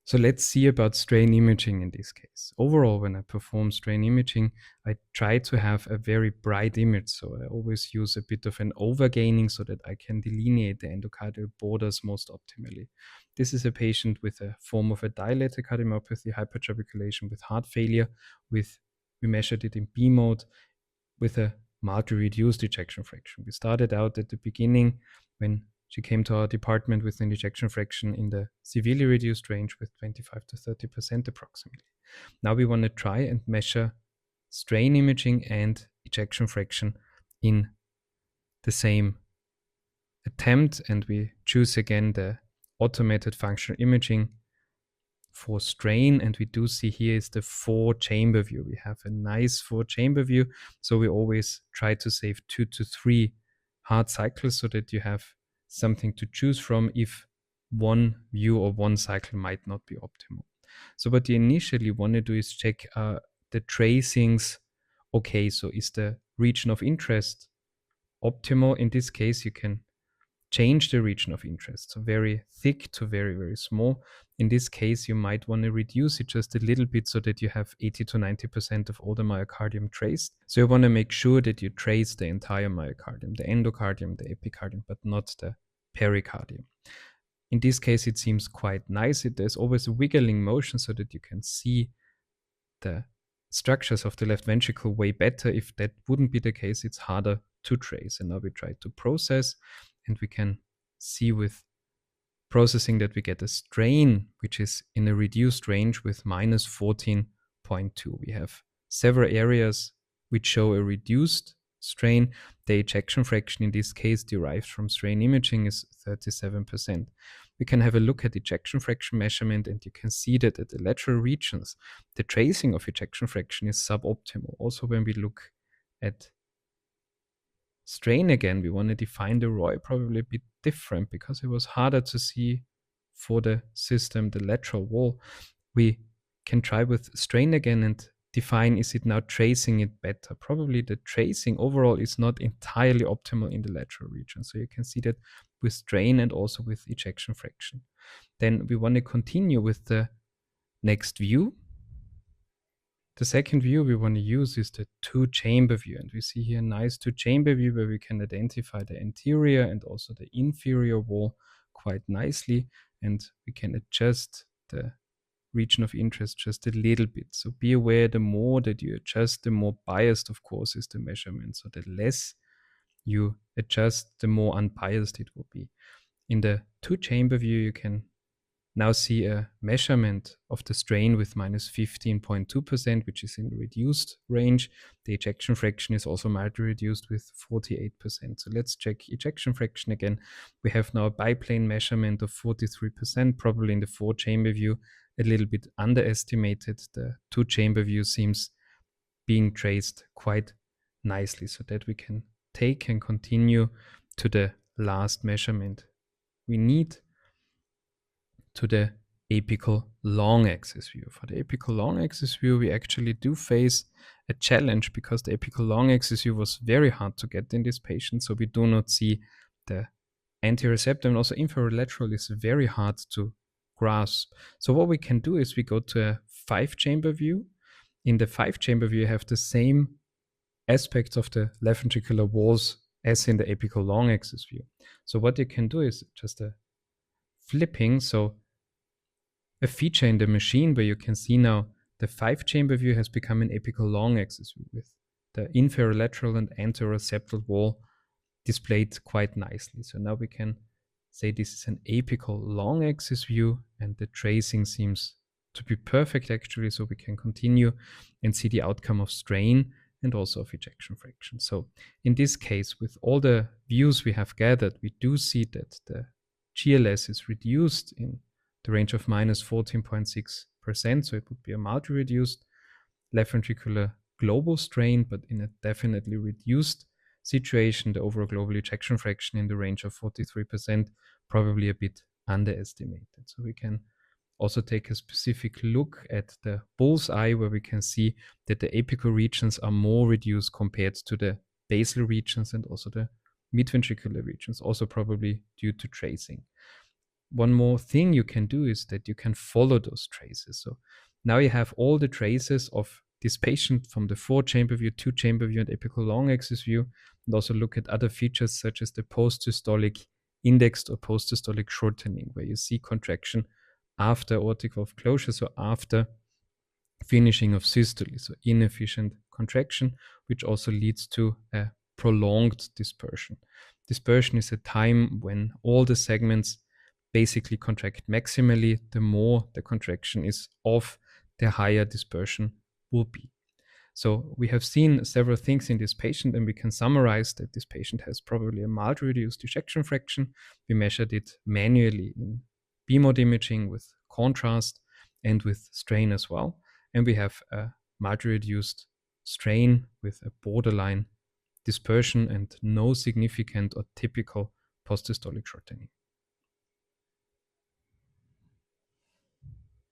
So let's see about strain imaging in this case. Overall, when I perform strain imaging, I try to have a very bright image. So I always use a bit of an overgaining so that I can delineate the endocardial borders most optimally. This is a patient with a form of a dilated cardiomyopathy, hypertrabeculation with heart failure. We measured it in B mode with a mildly reduced ejection fraction. We started out at the beginning when she came to our department with an ejection fraction in the severely reduced range with 25 to 30% approximately. Now we want to try and measure strain imaging and ejection fraction in the same attempt, and we choose again the automated functional imaging for strain, and we do see here is the 4-chamber view. We have a nice 4-chamber view, so we always try to save 2 to 3 heart cycles so that you have something to choose from if one view or one cycle might not be optimal. So what you initially want to do is check the tracings. Okay, so is the region of interest optimal? In this case, you can change the region of interest, so very thick to very, very small. In this case, you might want to reduce it just a little bit so that you have 80 to 90% of all the myocardium traced. So you want to make sure that you trace the entire myocardium, the endocardium, the epicardium, but not the pericardium. In this case, it seems quite nice. There's always a wiggling motion so that you can see the structures of the left ventricle way better. If that wouldn't be the case, it's harder to trace. And now we try to process, and we can see with processing that we get a strain which is in a reduced range with minus 14.2. We have several areas which show a reduced strain. The ejection fraction in this case derived from strain imaging is 37%. We can have a look at ejection fraction measurement, and you can see that at the lateral regions, the tracing of ejection fraction is suboptimal. Also, when we look at strain again, we want to define the ROI probably a bit different because it was harder to see for the system, the lateral wall. We can try with strain again and define, is it now tracing it better? Probably the tracing overall is not entirely optimal in the lateral region. So you can see that with strain and also with ejection fraction. Then we want to continue with the next view. The second view we want to use is the 2-chamber view, and we see here a nice 2-chamber view where we can identify the anterior and also the inferior wall quite nicely, and we can adjust the region of interest just a little bit. So be aware, the more that you adjust, the more biased, of course, is the measurement. So the less you adjust, the more unbiased it will be. In the 2-chamber view, you can now see a measurement of the strain with minus 15.2%, which is in the reduced range. The ejection fraction is also mildly reduced with 48%. So let's check ejection fraction again. We have now a biplane measurement of 43%, probably in the 4-chamber view, a little bit underestimated. The 2-chamber view seems being traced quite nicely, so that we can take and continue to the last measurement we need, to the apical long axis view. For the apical long axis view, we actually do face a challenge because the apical long axis view was very hard to get in this patient. So we do not see the anterior septum, and also inferolateral is very hard to grasp. So what we can do is we go to a 5-chamber view. In the 5-chamber view, you have the same aspects of the left ventricular walls as in the apical long axis view. So what you can do is just a flipping, so a feature in the machine where you can see now the 5-chamber view has become an apical long axis view with the inferolateral and anteroseptal wall displayed quite nicely. So now we can say this is an apical long axis view, and the tracing seems to be perfect actually, so we can continue and see the outcome of strain and also of ejection fraction. So in this case, with all the views we have gathered, we do see that the GLS is reduced in the range of minus 14.6%, so it would be a mildly reduced left ventricular global strain, but in a definitely reduced situation, the overall global ejection fraction in the range of 43%, probably a bit underestimated. So we can also take a specific look at the bullseye, where we can see that the apical regions are more reduced compared to the basal regions and also the midventricular regions, also probably due to tracing. one more thing you can do is that you can follow those traces. So now you have all the traces of this patient from the 4-chamber view, 2-chamber view, and apical long axis view, and also look at other features such as the post-systolic indexed or post-systolic shortening, where you see contraction after aortic valve closure, so after finishing of systole, so inefficient contraction, which also leads to a prolonged dispersion. Dispersion is a time when all the segments basically contract maximally. The more the contraction is off, the higher dispersion will be. So we have seen several things in this patient, and we can summarize that this patient has probably a mild reduced ejection fraction. We measured it manually in B-mode imaging with contrast and with strain as well. And we have a mild reduced strain with a borderline dispersion and no significant or typical post-systolic shortening.